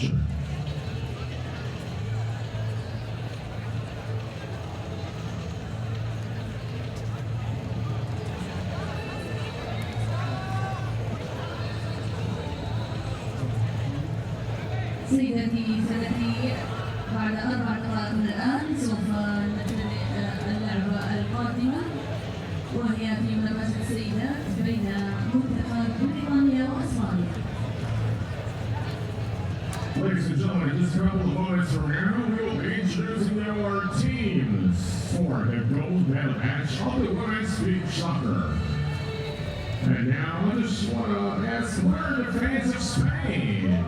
match. سيدتي سادتي، بعد 4 دقائق من الآن سوف نبتدئ اللعبة القادمة، وهي في ملابس السيدات بين منتخب بريطانيا وأسبانيا. Ladies and gentlemen, just a couple of moments from now, we will be introducing our teams for the gold medal match of the women's beach soccer. And now I just want to ask, where are the fans of Spain?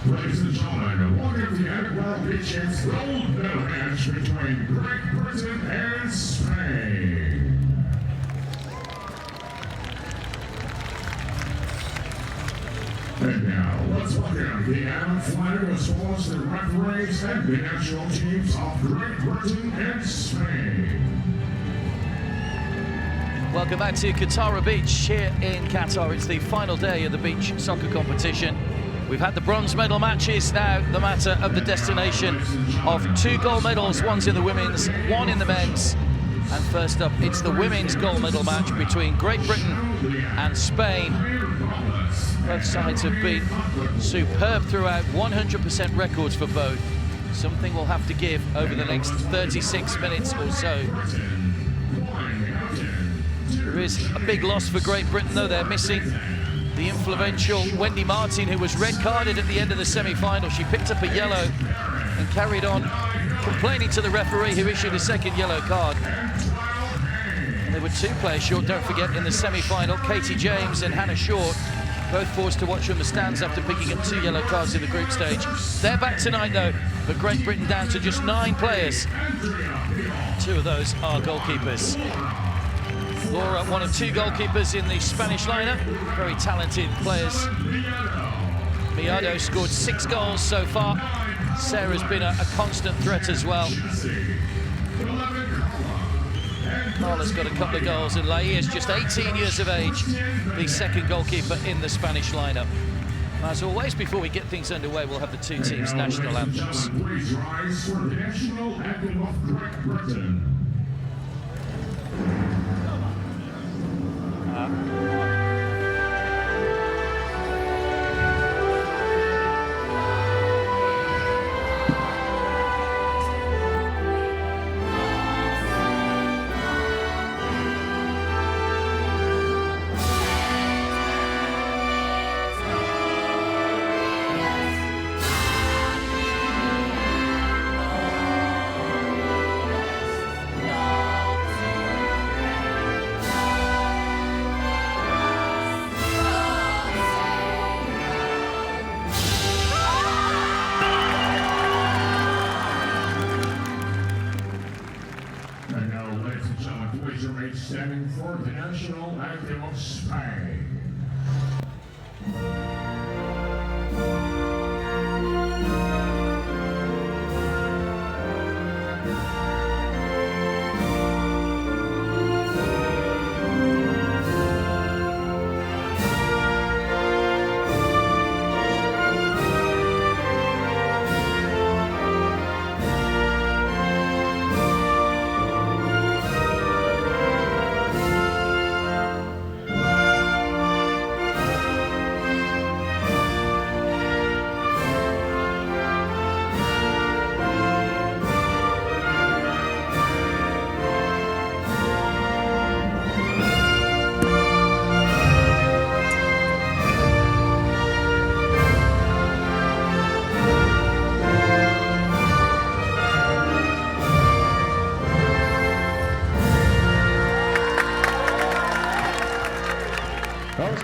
Ladies and gentlemen, welcome to the NFL Beach's gold medal match between Great Britain and Spain. And now, let's welcome the Adam Flatter as well as the referees and the national teams of Great Britain and Spain. Welcome back to Qatar Beach here in Qatar. It's the final day of the beach soccer competition. We've had the bronze medal matches. Now the matter of the destination of 2 gold medals. One's in the women's, one in the men's. And first up, it's the women's gold medal match between Great Britain and Spain. Both sides have been superb throughout, 100% records for both. Something will have to give over the next 36 minutes or so. There is a big loss for Great Britain, though. They're missing the influential Wendy Martin, who was red-carded at the end of the semi-final. She picked up a yellow and carried on complaining to the referee, who issued a second yellow card. And They were 2 players short, don't forget, in the semi-final. Katie James and Hannah Short, both forced to watch from the stands after picking up 2 yellow cards in the group stage. They're back tonight, though, but Great Britain down to just 9 players. 2 of those are goalkeepers. Laura, one of 2 goalkeepers in the Spanish lineup. Very talented players. Miado scored 6 goals so far. Sarah's been a constant threat as well. Carla's got a couple of goals, and Laia is just 18 years of age, the second goalkeeper in the Spanish lineup. As always, before we get things underway, we'll have the 2 teams' national anthems. Standing for the national anthem of Spain.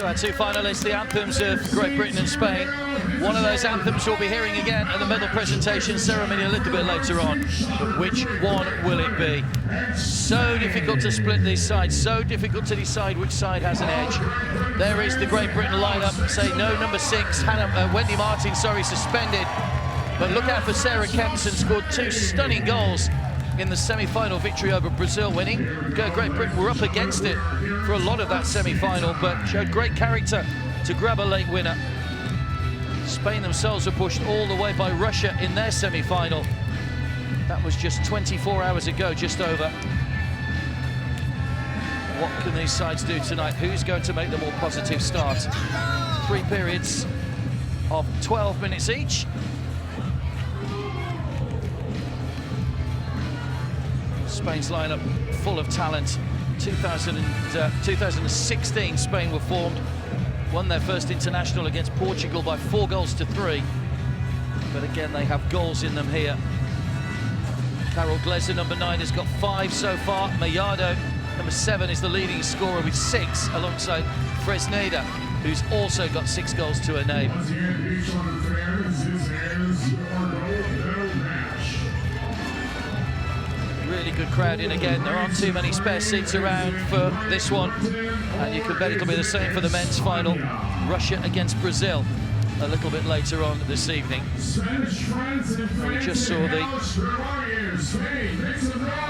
Our 2 finalists, the anthems of Great Britain and Spain. One of those anthems we'll be hearing again at the medal presentation ceremony a little bit later on. But which one will it be? So difficult to split these sides, so difficult to decide which side has an edge. There is the Great Britain lineup. Say no, number 6, Wendy Martin, suspended. But look out for Sarah Kempson, scored 2 stunning goals in the semi-final victory over Brazil, winning. Great Britain were up against it for a lot of that semi-final, but showed great character to grab a late winner. Spain themselves were pushed all the way by Russia in their semi-final. That was just 24 hours ago, just over. What can these sides do tonight? Who's going to make the more positive start? 3 periods of 12 minutes each. Spain's lineup full of talent. 2016 Spain were formed, won their first international against Portugal by 4 goals to 3. But again, they have goals in them here. Carol Glezer, number 9, has got 5 so far. Mayado, number 7, is the leading scorer with 6, alongside Fresneda, who's also got 6 goals to her name. Really good crowd in again. There aren't too many spare seats around for this one, and you can bet it'll be the same for the men's final. Russia against Brazil a little bit later on this evening. We just saw the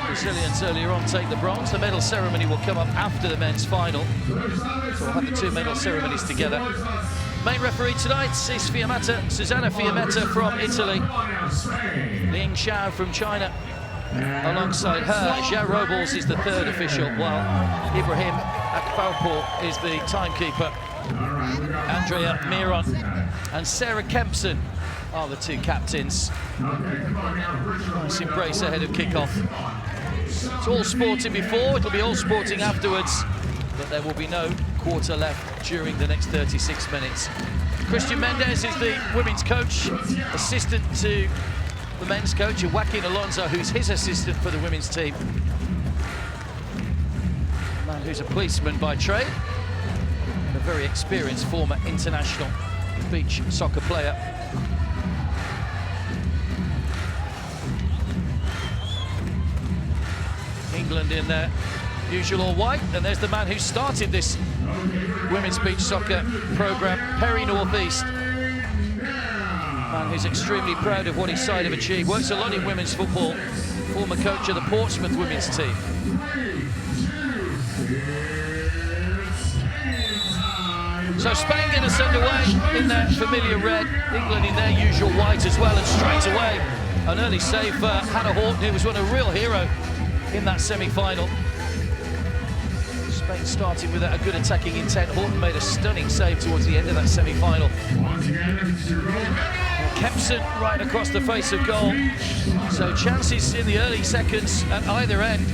Brazilians earlier on take the bronze. The medal ceremony will come up after the men's final, so we'll have the 2 medal ceremonies together. Main referee tonight is Susanna Fiammetta from Italy, Ling Xiao from China. Alongside her, Jean Robles is the 3rd official, while Ibrahim Akbarpour is the timekeeper. Andrea Miron and Sarah Kempson are the 2 captains. Nice embrace ahead of kick-off. It's all sporting before, it'll be all sporting afterwards, but there will be no quarter left during the next 36 minutes. Christian Mendes is the women's coach, assistant to the men's coach, Joaquin Alonso, who's his assistant for the women's team. who's a policeman by trade, and a very experienced former international beach soccer player. England in their usual all white, and there's the man who started this women's beach soccer program, Perry Northeast. Man who's extremely proud of what his side have achieved. Works a lot in women's football. Former coach of the Portsmouth women's team. So Spain get us underway in their familiar red. England in their usual white as well, and straight away an early save for Hannah Horton, who was one a real hero in that semi-final. Spain started with a good attacking intent. Horton made a stunning save towards the end of that semi-final. Kempson right across the face of goal. So chances in the early seconds at either end.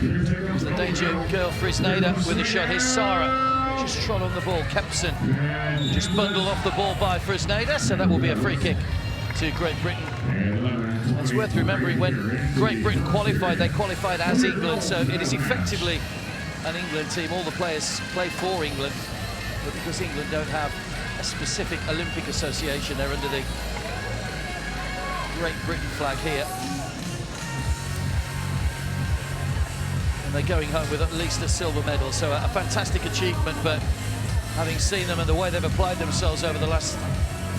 There's the danger girl Frisneda with a shot. Here's Sarah, just trod on the ball. Kempson just bundled off the ball by Frisneda, so that will be a free kick to Great Britain. It's worth remembering, when Great Britain qualified, they qualified as England, so it is effectively an England team. All the players play for England, but because England don't have a specific Olympic association, they're under the Great Britain flag here. And they're going home with at least a silver medal, so a fantastic achievement. But having seen them and the way they've applied themselves over the last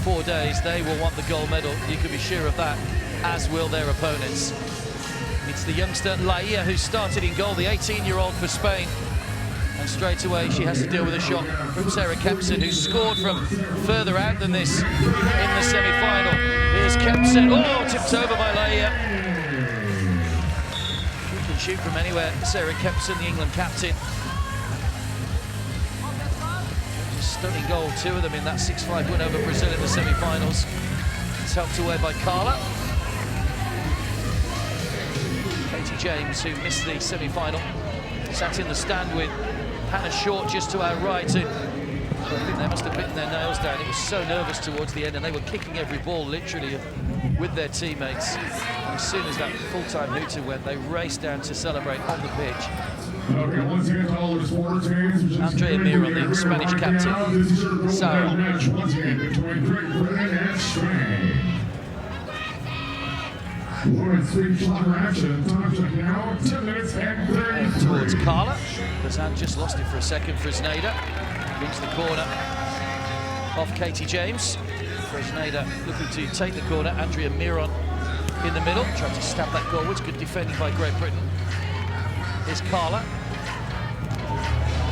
4 days, they will want the gold medal, you can be sure of that, as will their opponents. It's the youngster Laia who started in goal, the 18-year-old for Spain. And straight away she has to deal with a shot from Sarah Kempson, who scored from further out than this in the semi-final. Here's Kempson, oh, tipped over by Laia. She can shoot from anywhere, Sarah Kempson, the England captain. Stunning goal, 2 of them in that 6-5 win over Brazil in the semi-finals. It's helped away by Carla. Katie James, who missed the semi-final, sat in the stand with Hannah Short just to our right. I think they must have bitten their nails down. It was so nervous towards the end, and they were kicking every ball literally with their teammates. And as soon as that full-time hooter went, they raced down to celebrate on the pitch. Okay, once again to all the sports fans, Andrea Miron, the Spanish captain. This is your Sarah. match once again between Great Britain and Spain. Women's beach soccer action. Time check now, 10 minutes and 30. Towards Carla. Bazan just lost it for a second. Frisneda brings the corner off Katie James. Frisneda looking to take the corner. Andrea Miron in the middle, tried to stab that goalwards. Good defending by Great Britain. Here's Carla.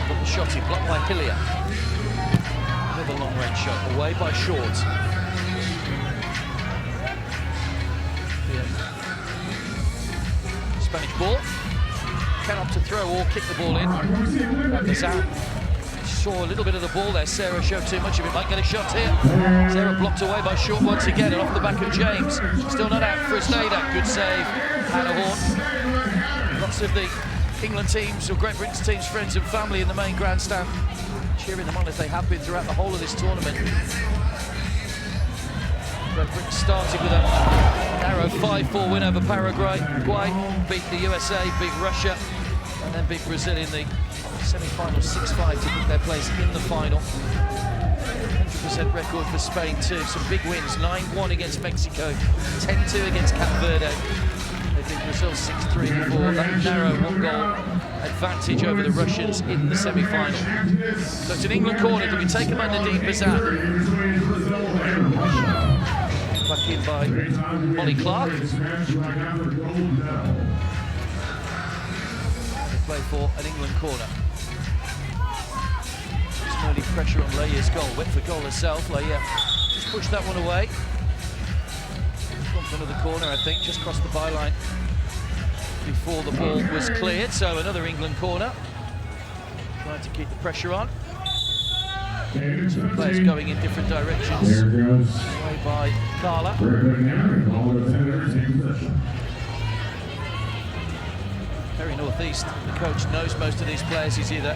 Got the shot in, blocked by Hillier. Another long-range shot, away by Short. Spanish ball. Can opt to throw or kick the ball in. And Bazan saw a little bit of the ball there. Sarah showed too much of it, might get a shot here. Sarah blocked away by Short once again, and off the back of James. Still not out for Frisneda. Good save, Hannah Horton. Lots of the England teams, or Great Britain's teams, friends and family in the main grandstand, cheering them on as they have been throughout the whole of this tournament. Great Britain started with a narrow 5-4 win over Paraguay, beat the USA, beat Russia, and then beat Brazil in the semi-final 6-5 to book their place in the final. 100% record for Spain too, some big wins, 9-1 against Mexico, 10-2 against Cape Verde. They beat Brazil 6-3 before that narrow 1-goal advantage over the Russians in the semi-final. So it's an England corner to be taken by Nadine Bazan. Back in by Molly Clark. They play for an England corner. Some early pressure on Leia's goal. Went for goal herself. Leia just pushed that one away. Gone for another corner, I think, just crossed the byline before the ball was cleared. So another England corner. Trying to keep the pressure on. Two players going in different directions. There goes. Away by Carla. Very Northeast, the coach knows most of these players. He's either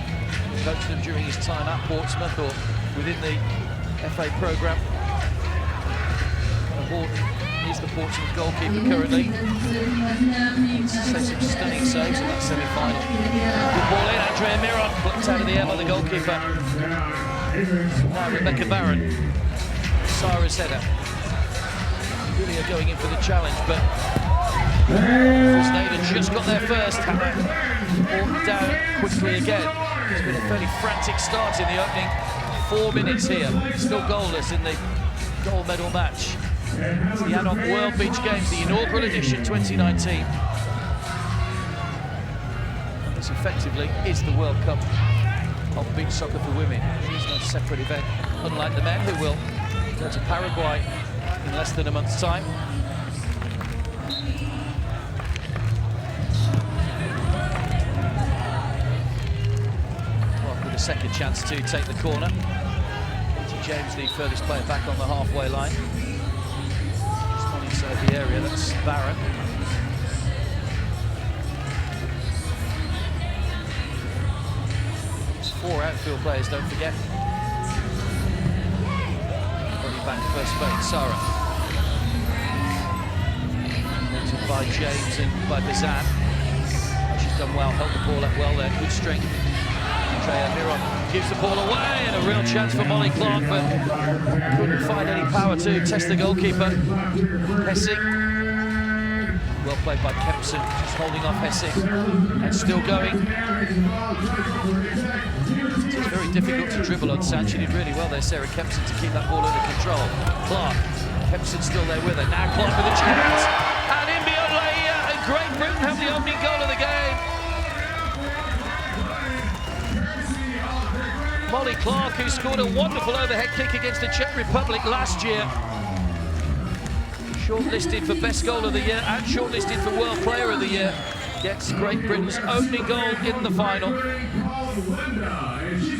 coached them during his time at Portsmouth or within the FA programme. Horton is the Portsmouth goalkeeper currently. Some stunning saves in that semi-final. Good ball in, Andrea Miron plucked out of the air by the goalkeeper. Now Rebecca Barron, Sarah's header. Really are going in for the challenge, but Fosnada just got there first. Hannah brought down quickly again. It's been a fairly frantic start in the opening 4 minutes here. Still goalless in the gold medal match. It's the Adult World Beach Games, the inaugural edition 2019. This effectively is the World Cup of beach soccer for women. It is not a separate event, unlike the men, who will go to Paraguay in less than a month's time. Well, with a second chance to take the corner. James, the furthest player back on the halfway line. Just on inside the area, that's Barron. It's 4 outfield players, don't forget. Body back first base, Sarah. Noted by James and by Bizan. She's done well, held the ball up well there, good strength. Andrea Miron gives the ball away, and a real chance for Molly Clark, but couldn't find any power to test the goalkeeper. Hessing, well played by Kempson, just holding off Hessing, and still going. It's very difficult to dribble on Sand. She did really well there, Sarah Kempson, to keep that ball under control. Clark, Kempson still there with her. Now Clark with a chance, and in beyond Leia, and Great Britain have the opening goal of the game. Molly Clark, who scored a wonderful overhead kick against the Czech Republic last year. Shortlisted for Best Goal of the Year and shortlisted for World Player of the Year. Gets Great Britain's opening goal in the final.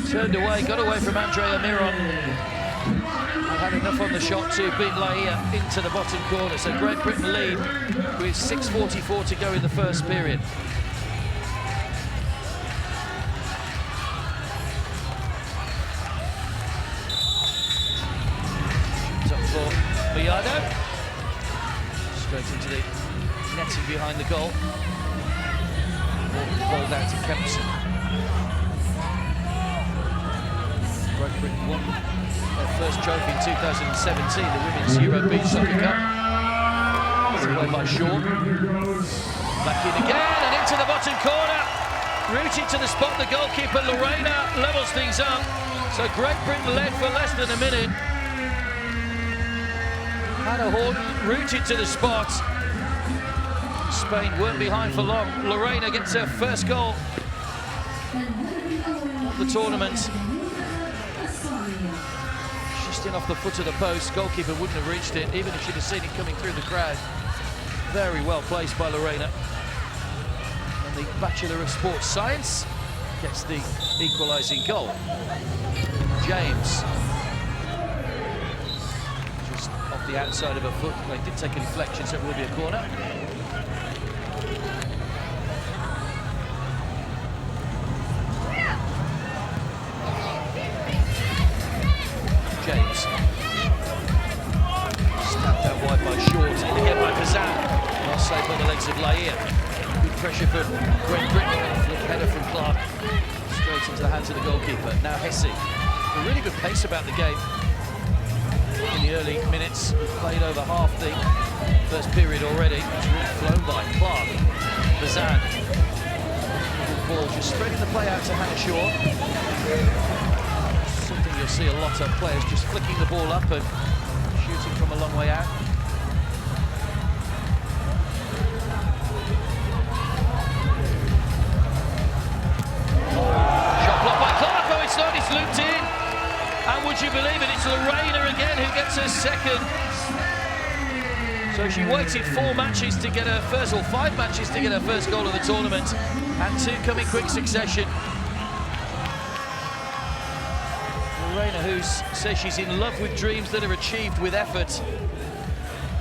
Turned away, got away from Andrea Miron. And had enough on the shot to beat Laia into the bottom corner. So Great Britain lead with 6:44 to go in the first period. Biardo, straight into the netting behind the goal. Ball down to Kempson. Great Britain won their first trophy in 2017, the Women's Euro Beach Soccer Cup. It's away by Shaw. Back in again and into the bottom corner. Rooted to the spot, the goalkeeper Lorena levels things up. So Great Britain led for less than a minute. Hannah Horton rooted to the spot. Spain weren't behind for long. Lorena gets her first goal of the tournament. Just in off the foot of the post. Goalkeeper wouldn't have reached it, even if she'd have seen it coming through the crowd. Very well placed by Lorena. And the Bachelor of Sports Science gets the equalising goal. James. The outside of her foot. They did take a deflection, so it will be a corner. James. Stabbed out wide by Short, and again by Kazan. Well saved by the legs of Laia. Good pressure for Great Britain. Flip header from Clark. Straight into the hands of the goalkeeper. Now Hesse. A really good pace about the game. In the early minutes, we've played over half the first period already. It's really flown by Clark. Bazan. Ball just spreading the play out to Hannah Shaw. Something you'll see a lot of players just flicking the ball up and shooting from a long way out. Shot blocked by Clark. Oh, it's not. It's looped in. And would you believe it, it's Lorena again who gets her second. So she waited 4 matches to get her first, or 5 matches to get her first goal of the tournament, and 2 come in quick succession. Lorena, who says she's in love with dreams that are achieved with effort.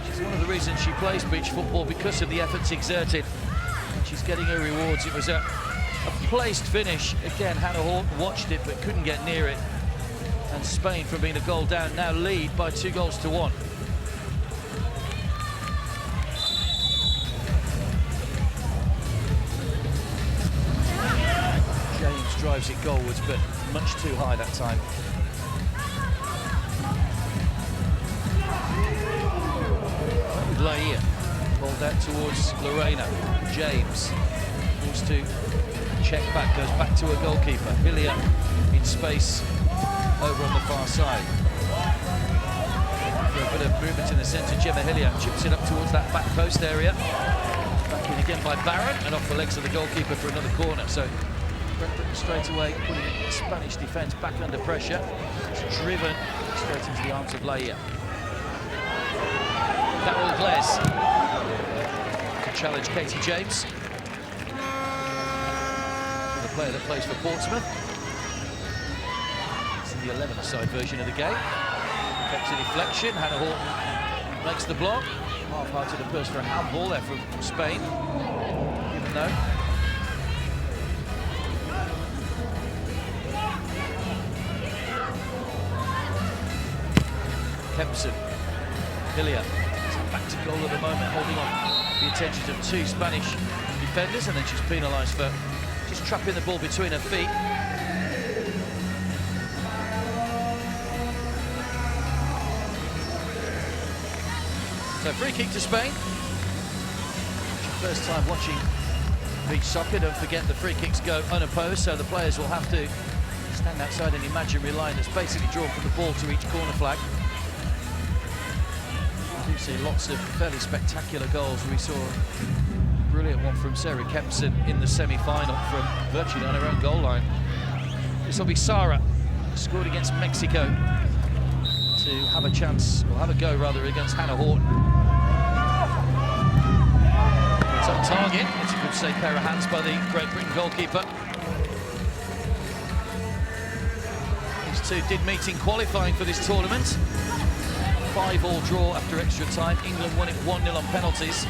She's one of the reasons she plays beach football, because of the efforts exerted. She's getting her rewards. It was a placed finish. Again, Hannah Horton watched it but couldn't get near it. And Spain, from being a goal down, now lead by 2 goals to 1. drives it goalwards, but much too high that time. With Laia, ball out towards Lorena. James forced to check back, goes back to a goalkeeper. Hillier in space over on the far side. For a bit of movement in the centre, Gemma Hillier chips it up towards that back post area. Back in again by Barron, and off the legs of the goalkeeper for another corner. So Great Britain straight away putting the Spanish defence back under pressure. It's driven straight into the arms of Laia. Carol Glaise to challenge Katie James, the player that plays for Portsmouth. It's in the 11-a-side version of the game. Kept a deflection. Hannah Horton makes the block. Half-hearted appeals for a handball there from Spain, even though. Kempson, Hillier, back to goal at the moment, holding on the attention of two Spanish defenders, and then she's penalised for just trapping the ball between her feet. So free kick to Spain. First time watching beach soccer. Don't forget the free kicks go unopposed, so the players will have to stand outside an imaginary line that's basically drawn from the ball to each corner flag. We do see lots of fairly spectacular goals. We saw a brilliant one from Sarah Kempson in the semi-final from virtually on her own goal line. This will be Sara, scored against Mexico, to have a chance, or have a go rather, against Hannah Horton. It's on target. It's a good safe pair of hands by the Great Britain goalkeeper. These two did meet in qualifying for this tournament. 5-5 draw after extra time. England won it 1-0 on penalties.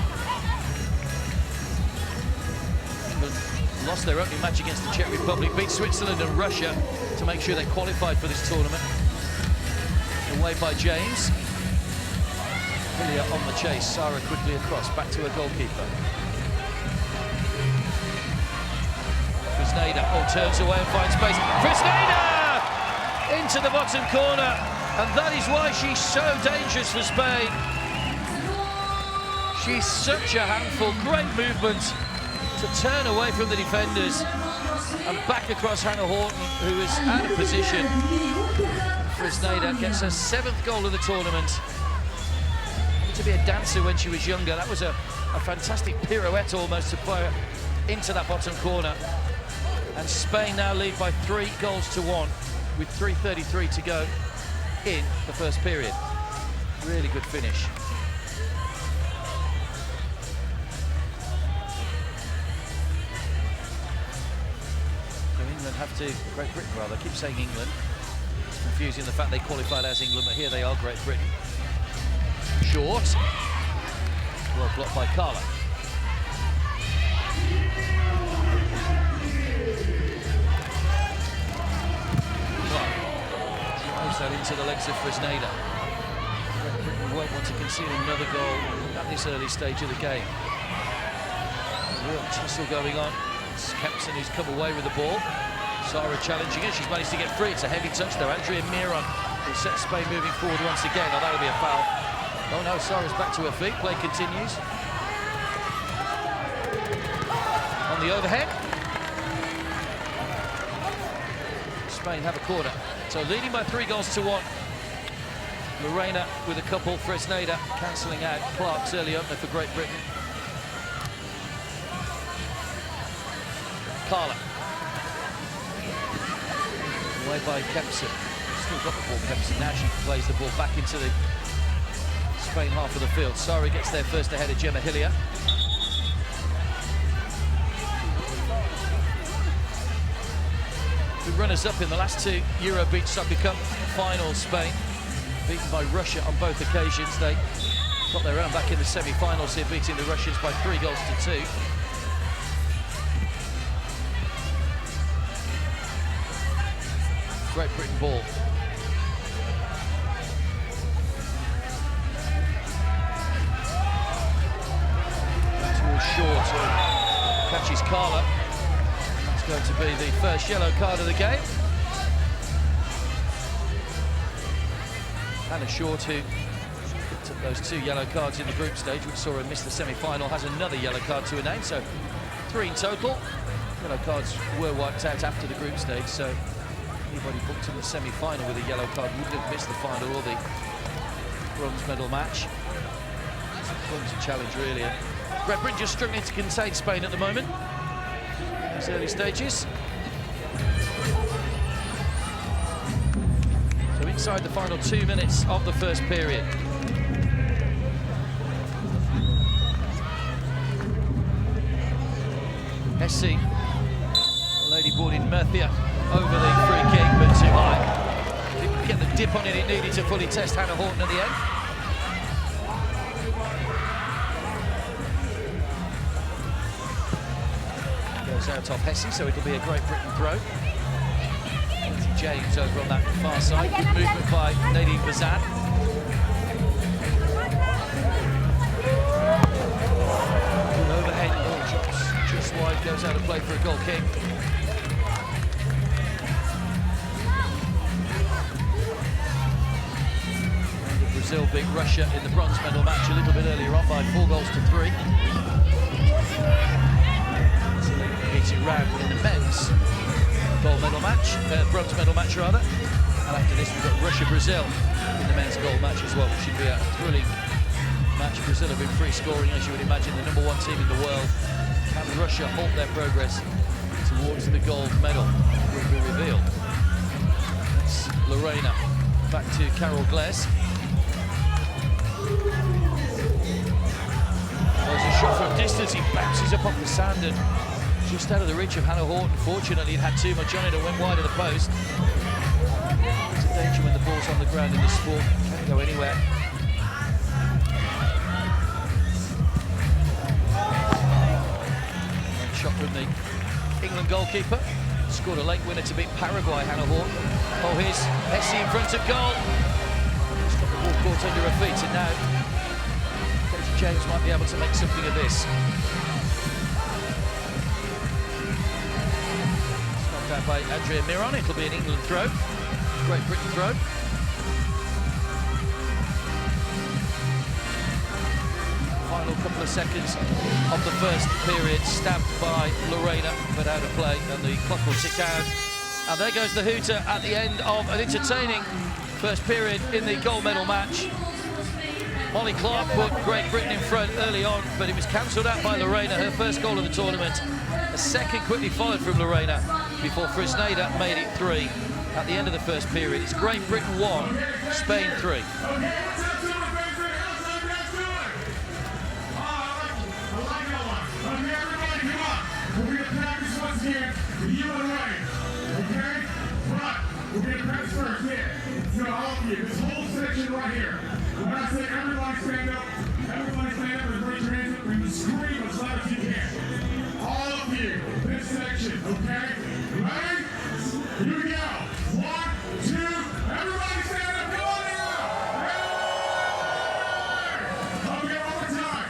England lost their opening match against the Czech Republic, beat Switzerland and Russia to make sure they qualified for this tournament. Away by James. Hillier on the chase. Sara quickly across, back to her goalkeeper. Fresneda, turns away and finds space. Fresneda! Into the bottom corner. And that is why she's so dangerous for Spain. She's such a handful. Great movement to turn away from the defenders and back across Hannah Horton, who is out of position. Fresneda gets her 7th goal of the tournament. To be a dancer when she was younger, that was a fantastic pirouette almost to play into that bottom corner. And Spain now lead by 3-1 with 3:33 to go in the first period. Really good finish. So England have to, Great Britain rather, I keep saying England. It's confusing the fact they qualified as England, but here they are, Great Britain. Short. Well blocked by Carla. Drives that into the legs of Fresneda. Great Britain won't want to concede another goal at this early stage of the game. A real tussle going on. It's Kempson who's come away with the ball. Sara challenging it. She's managed to get free. It's a heavy touch though. Andrea Miron will set Spain moving forward once again. Oh, that'll be a foul. Oh no, Sara's back to her feet. Play continues. On the overhead. Spain have a corner. So leading by 3-1. Lorena with a couple. Fresneda cancelling out Clark's early opener for Great Britain. Carla. Away by Kempson. Still got the ball, Kempson. Now she plays the ball back into the Spain half of the field. Sara gets there first ahead of Gemma Hillier. The runners-up in the last 2 Euro Beach Soccer Cup finals, Spain, beaten by Russia on both occasions. They got their own back in the semi-finals here, beating the Russians by 3-2. Great Britain ball. Towards Short, catches Carla. That's going to be the first yellow card of the game. Hannah Short, who took those 2 yellow cards in the group stage, which saw her miss the semi-final, has another yellow card to her name, so 3 in total. Yellow cards were wiped out after the group stage, so anybody booked in the semi-final with a yellow card wouldn't have missed the final or the bronze medal match. It's a clumsy challenge, really. Great Britain just struggling to contain Spain at the moment. These early stages. So inside the final 2 minutes of the first period. Hesse, the lady born in Murcia, over the free kick, but too high. Didn't get the dip on it needed to fully test Hannah Horton at the end. Goes out off Hesse, so it'll be a Great Britain throw. James over on that far side. Good movement by Nadine Bazan. Good overhead, ball drops just wide, goes out of play for a goal kick. Brazil beat Russia in the bronze medal match a little bit earlier on by 4 goals to 3. Beating round in the men's gold medal match, bronze medal match rather. And after this we've got Russia-Brazil in the men's gold match as well, which should be a thrilling match. Brazil have been free scoring, as you would imagine, the #1 team in the world. Can Russia halt their progress towards the gold medal? Will be revealed. It's Lorena back to Carol Glass. There's a shot from distance, he bounces up off the sand and just out of the reach of Hannah Horton. Fortunately, it had too much on it and went wide of the post. It's a danger when the ball's on the ground in this sport. Can't go anywhere. And shot from the England goalkeeper. Scored a late winner to beat Paraguay, Hannah Horton. Oh, here's Hesse in front of goal. She's got the ball caught under her feet, and now Coach James might be able to make something of this. Out by Andrea Miron, it'll be an England throw, Great Britain throw. Final couple of seconds of the first period, stabbed by Lorena, but out of play, and the clock will tick down. And there goes the hooter at the end of an entertaining first period in the gold medal match. Molly Clark put Great Britain in front early on, but it was cancelled out by Lorena, her first goal of the tournament. A second quickly followed from Lorena before Fresneda made it 3 at the end of the first period. It's Great Britain 1, Spain 3. This whole section right here. When I say everybody stand up and raise your hands up and scream as loud as you can. All of you, this section, okay? Ready? Here we go. 1, 2, everybody stand up. Come on now. Hey! Okay, one more time.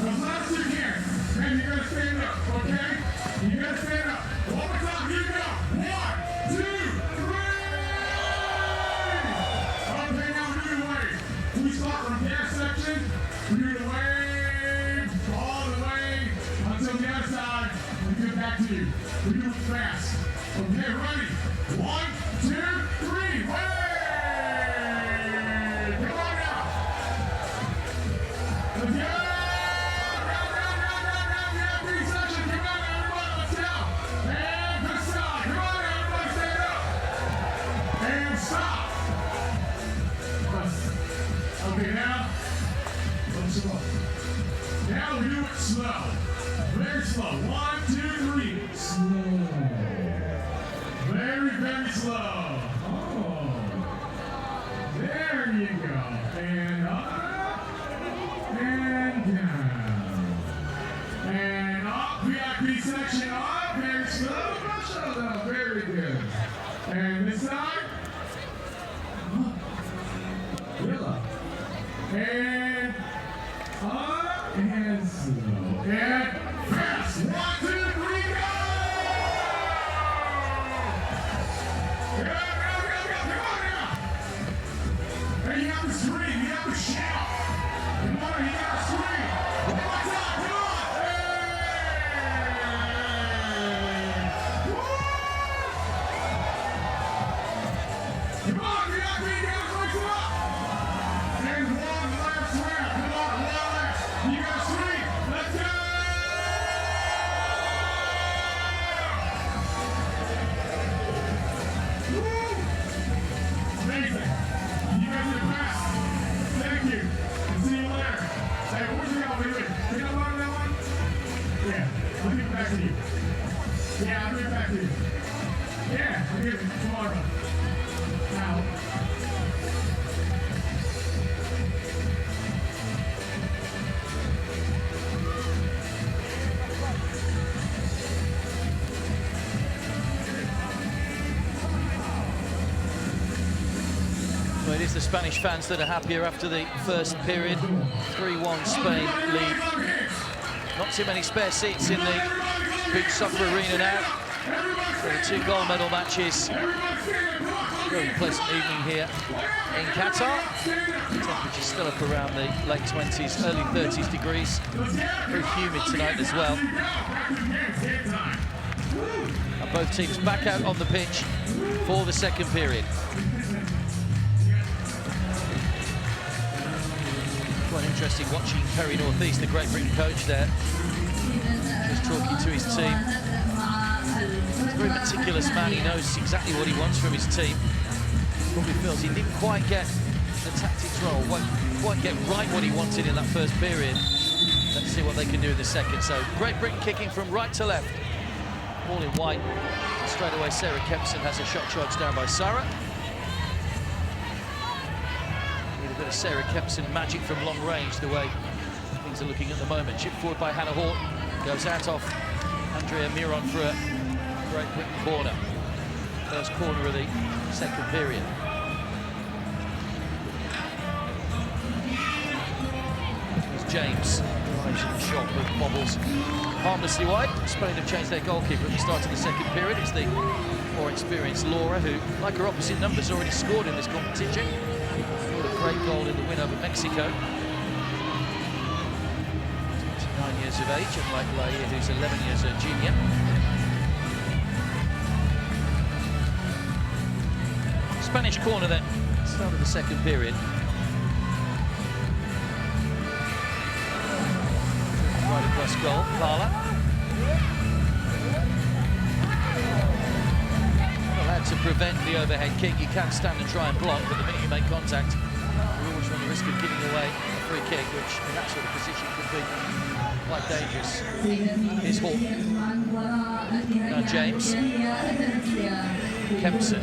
As loud as you can. And you're gonna stand up, okay? You gotta stand up. One more time. Here we go. 1, 2, 3. We start from their section, we do the wave, all the way until the other side, and get back to you. We do it fast. Okay, ready? 1, 2, 3, wave! Come on now! Let's go! Round, three section. Come on now, everybody, let's go! And this side, come on now, everybody, stand up! And stop! Okay, now, now we do it slow. Very slow. 1, 2, 3. Slow. Very, very slow. Oh. There you go. And up. And down. And up. VIP section up. Very slow. Very good. And this side. Yellow. And up and slow and fast. 1, 2, 3, go! back to you. Yeah, I'll give it back to you. Yeah, I'll give it tomorrow. Now. Well, it is the Spanish fans that are happier after the first period. 3-1 Spain lead. Not too many spare seats in the beach soccer arena now. For the 2 gold medal matches. Very pleasant evening here in Qatar. Temperature's still up around the late 20s, early 30s degrees. Very humid tonight as well. And both teams back out on the pitch for the second period. Quite interesting watching Perry North East, the Great Britain coach there, just talking to his team. He's a very meticulous man. He knows exactly what he wants from his team. Probably feels he didn't quite get the tactics roll, quite get right what he wanted in that first period. Let's see what they can do in the second. So Great Britain kicking from right to left. All in white. Straight away Sarah Kempson has a shot charged down by Sarah. Sarah Kempson magic from long range, the way things are looking at the moment. Chip forward by Hannah Horton, goes out off Andrea Miron for a Great Britain corner. First corner of the second period. There's James, drives in the shot but bobbles harmlessly wide. Spain have changed their goalkeeper at the start of the second period. It's the more experienced Laura, who, like her opposite numbers, already scored in this competition. Great goal in the win over Mexico. 29 years of age, unlike Laia, who's 11 years her junior. Spanish corner then, start of the second period. Right across goal, Carla. Allowed to prevent the overhead kick. You can stand and try and block, but the minute you make contact, you always run the risk of giving away a free kick, which in that sort of position could be quite dangerous. Here's Horton. Now James. Kempson.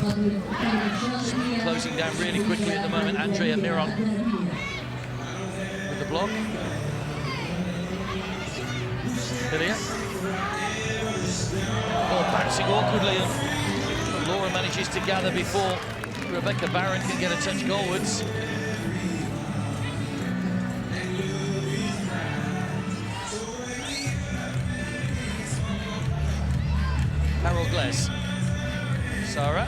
Closing down really quickly at the moment. Andrea Miron with the block. Hillier. Ball bouncing awkwardly, and Laura manages to gather before Rebecca Barron can get a touch goalwards. Glass. Sarah.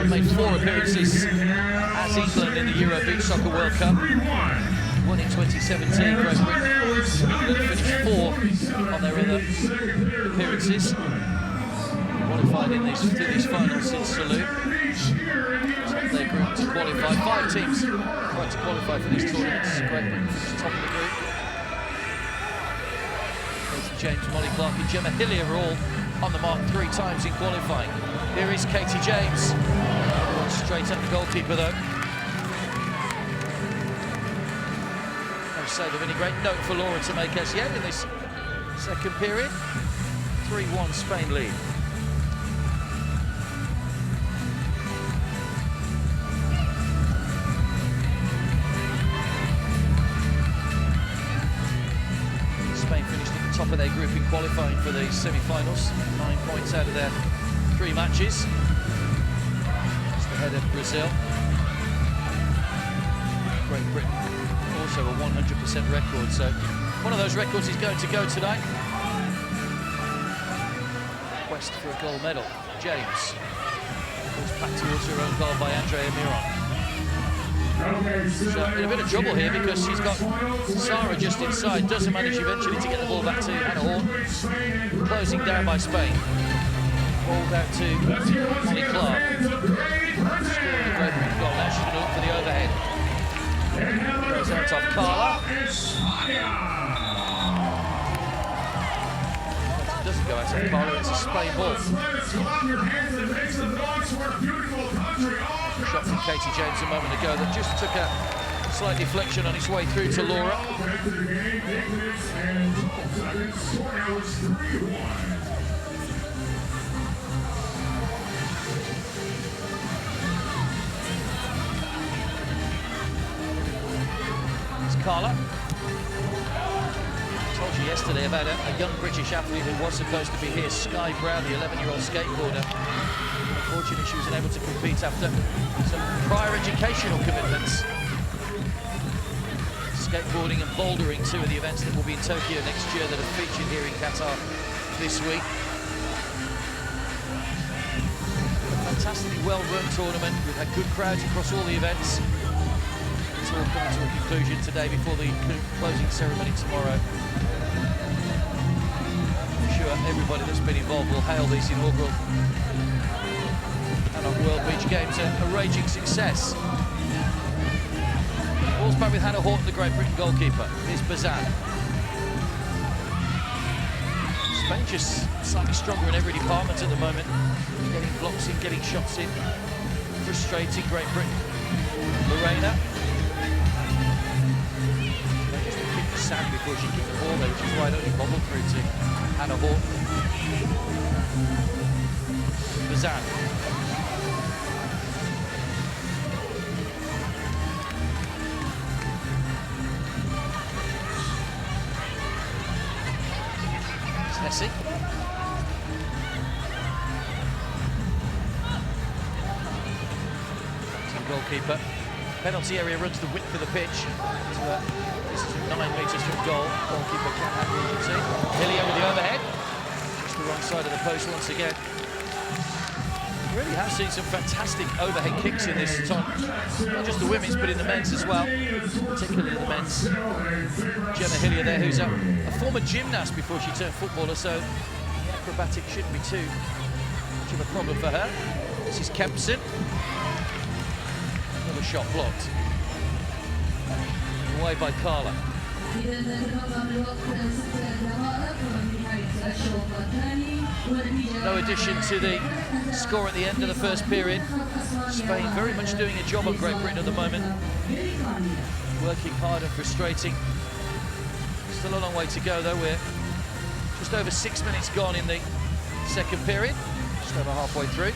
Made 4 appearances as England in the Euro Beach Soccer World Cup. Won in 2017. Great Britain finished 4th on their other appearances. Qualified in these finals in Salou. They group to qualify. 5 teams tried to qualify for these tournaments. Great Britain finished top of the group. Katie James, Molly Clark and Gemma Hillier are all on the mark 3 times in qualifying. Here is Katie James. Straight at the goalkeeper though. No save of any great note for Laura to make as yet in this second period. 3-1 Spain lead. Spain finished at the top of their group in qualifying for the semi-finals. 9 points out of their 3 matches. Just ahead of Brazil. Great Britain also a 100% record, so one of those records is going to go tonight. Quest for a gold medal. James goes back towards her own goal by Andrea Miron. She's in a bit of trouble here because she's got Sarah just inside. Doesn't manage eventually to get the ball back to Hannah Horton. Closing down by Spain. Ball out to Molly Clark. Scoring a great big goal. Now she's going to look for the overhead. Goes out off Carla. Right, so Carla, it's a Spain ball. Shot from Katie James a moment ago that just took a slight deflection on its way through to Laura. It's Carla. I told you yesterday about a young British athlete who was supposed to be here, Sky Brown, the 11-year-old skateboarder. Unfortunately, she was unable to compete after some prior educational commitments. Skateboarding and bouldering, two of the events that will be in Tokyo next year that are featured here in Qatar this week. A fantastically well-run tournament. We've had good crowds across all the events. It's all coming to a conclusion today before the closing ceremony tomorrow. I'm sure everybody that's been involved will hail these inaugural World Beach Games a raging success. Ball's back with Hannah Horton, the Great Britain goalkeeper. Here's Bazan. Spain just slightly stronger in every department at the moment. Getting blocks in, getting shots in. Frustrating Great Britain. Lorena. Just to kick the sand before she kicked the ball there, which is why it only bobbled through to Hannah Horton. Bazan. Messi. Goalkeeper. Penalty area runs the width of the pitch. This is 9 metres from goal. Goalkeeper can't handle it, you can see. Hillier with the overhead. Just the wrong side of the post once again. We really have seen some fantastic overhead kicks in this tournament. Not just the women's, but in the men's as well. Particularly in the men's. Gemma Hillier there, who's a former gymnast before she turned footballer, so the acrobatic shouldn't be too much of a problem for her. This is Kempson. Another shot blocked. Away by Carla. No addition to the score at the end of the first period. Spain very much doing a job on Great Britain at the moment. Working hard and frustrating. Still a long way to go though. We're just over 6 minutes gone in the second period. Just over halfway through.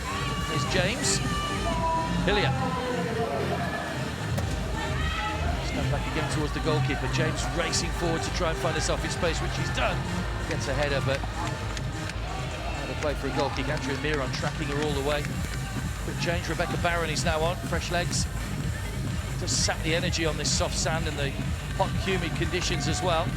There's James. Hillier. Stand back again towards the goalkeeper. James racing forward to try and find us off in space, which he's done. Gets a header, but the play for a goal kick. Andrea Miron tracking her all the way. Quick change. Rebecca Barron is now on. Fresh legs. Just sap the energy on this soft sand and the hot, humid conditions as well.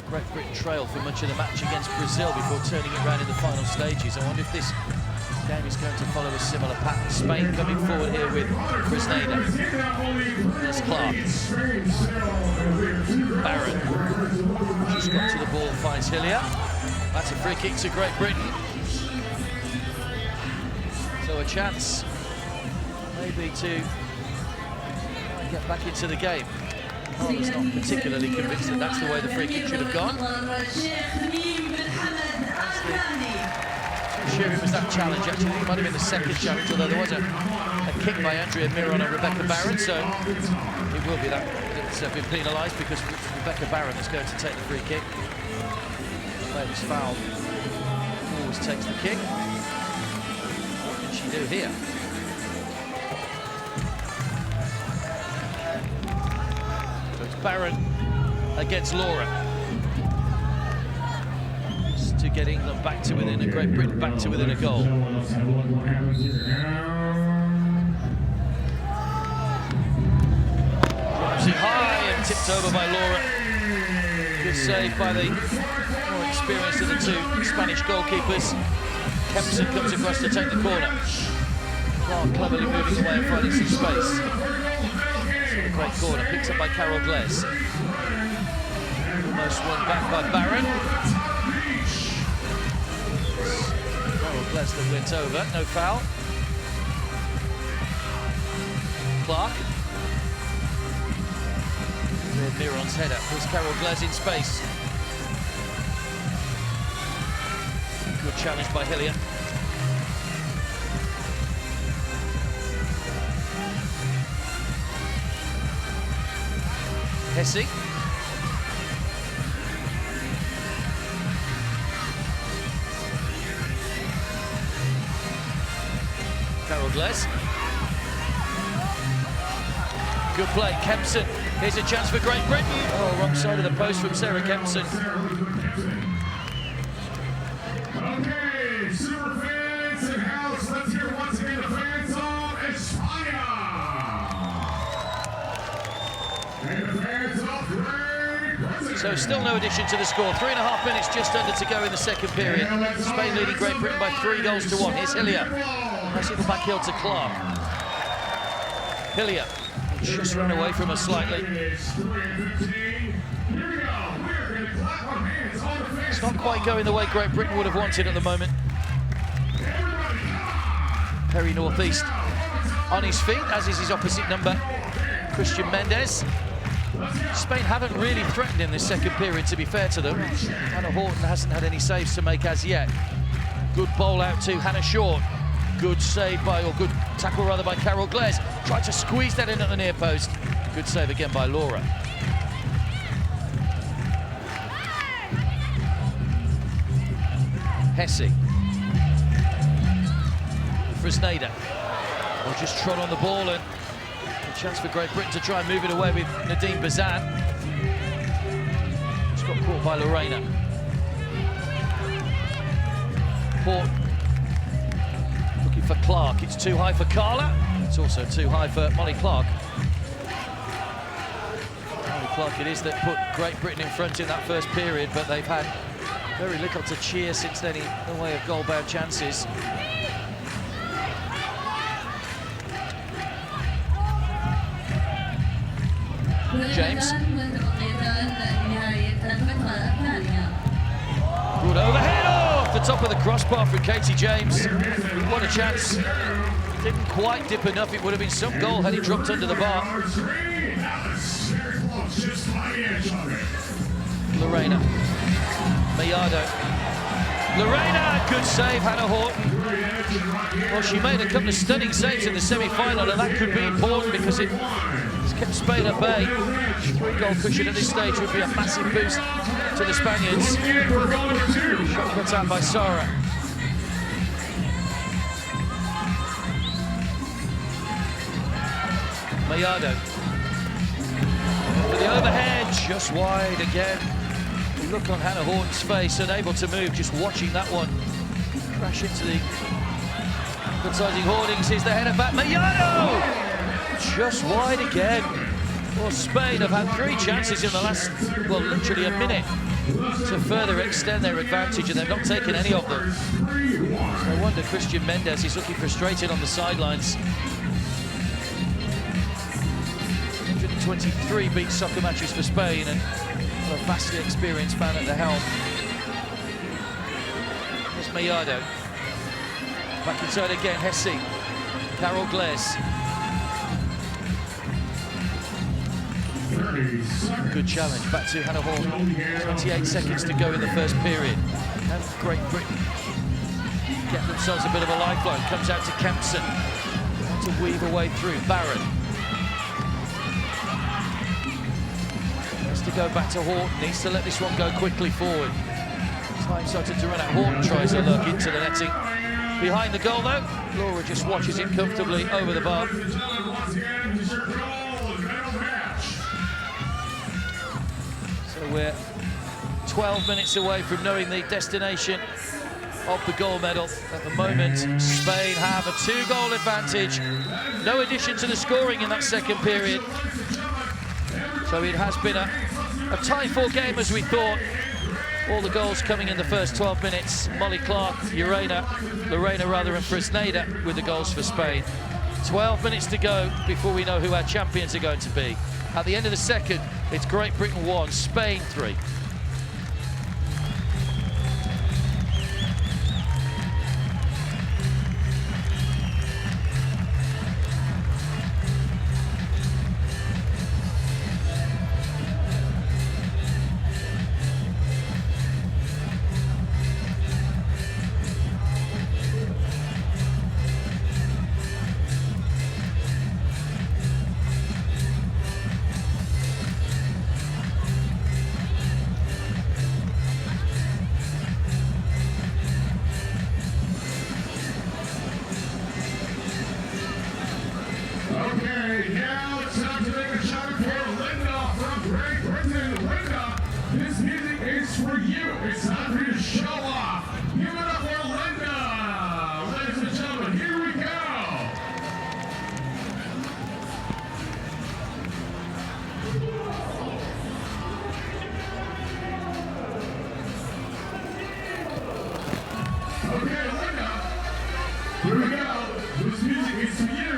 Great Britain trailed for much of the match against Brazil before turning it around in the final stages. I wonder if this game is going to follow a similar pattern. Spain coming forward here with Brisneda. There's Clark. Barron. She's got to the ball, finds Hillier. That's a free kick to Great Britain. So a chance maybe to get back into the game. Carla's not particularly convinced that that's the way the free kick should have gone. Sure, it was that challenge actually. It might have been the second challenge, although there was a kick by Andrea Miron on Rebecca Barron, so it will be that that's been penalised because Rebecca Barron is going to take the free kick. Ladies foul always takes the kick. What can she do here? So it's Barron against Laura. To get England back to within, Great Britain back to within a goal. Drops it high and tipped over by Laura. Good save by the more experienced of the two Spanish goalkeepers. Kempson comes across to take the corner. Clark cleverly moving away and finding some space. So a great corner, picked up by Carol Glass. Almost won back by Barron. Glass that went over, no foul. Clark. There's Miron's header. Here's Carol Glez in space. Good challenge by Hillier. Hesse. Carol Glez. Good play, Kempson. Here's a chance for Great Britain. Oh, wrong side of the post from Sarah Kempson. Okay, super fans in house, let's hear once again the fans of España. And the fans of Great Britain. So still no addition to the score. 3.5 minutes just under to go in the second period. Spain leading Great Britain by 3 goals to 1. Here's Hillier. Nice little back heel to Clark. Hillier just ran away from her slightly. It's not quite going the way Great Britain would have wanted at the moment. Perry Northeast on his feet, as is his opposite number, Christian Mendes. Spain haven't really threatened in this second period, to be fair to them. Hannah Horton hasn't had any saves to make as yet. Good bowl out to Hannah Short. Good save by, or good tackle rather, by Carol Glez. Tried to squeeze that in at the near post. Good save again by Laura. Hesse. Fresneda. Or just trod on the ball, and a chance for Great Britain to try and move it away with Nadine Bazan. It's got caught by Lorena. Port looking for Clark. It's too high for Carla. It's also too high for Molly Clark. Molly Clark it is that put Great Britain in front in that first period, but they've had very little to cheer since then in the way of goal-bound chances. James. Good overhead off the top of the crossbar from Katie James. What a chance. Didn't quite dip enough. It would have been some goal had he dropped under the bar. Lorena. Mayado. Lorena, good save, Hannah Horton. Well, she made a couple of stunning saves in the semi-final, and that could be important because it's kept Spain at bay. 3-goal cushion at this stage would be a massive boost to the Spaniards. Shot put out by Sarah. Mayado. For the overhead, just wide again. The look on Hannah Horton's face, unable to move, just watching that one crash into the advertising hoardings. Here's the header back, Mayado! Just wide again. Well, Spain have had 3 chances in the last, well, literally a minute to further extend their advantage, and they've not taken any of them. No wonder Christian Mendes is looking frustrated on the sidelines. 123 beach soccer matches for Spain, and a vastly experienced man at the helm. Here's Mayado. Back inside again, Hesse. Carol Glez. Good challenge, back to Hannah Horton. 28 seconds to go in the first period. And Great Britain get themselves a bit of a lifeline. Comes out to Kempson. To weave a way through. Barron. Has to go back to Horton. Needs to let this one go quickly forward. Time started to run out. Horton tries to look into the netting. Behind the goal though, Laura just watches it comfortably over the bar. So we're 12 minutes away from knowing the destination of the gold medal. At the moment, Spain have a 2-goal advantage. No addition to the scoring in that second period. So it has been a tie-for game as we thought. All the goals coming in the first 12 minutes. Molly Clark, Lorena and Fresneda with the goals for Spain. 12 minutes to go before we know who our champions are going to be. At the end of the second, it's Great Britain 1, Spain 3. Just have to make a shot for Linda from Great Britain. Linda, this music is for you. It's time for you to show off. Give it up for Linda. Ladies and gentlemen, here we go. Okay, Linda, here we go. This music is for you.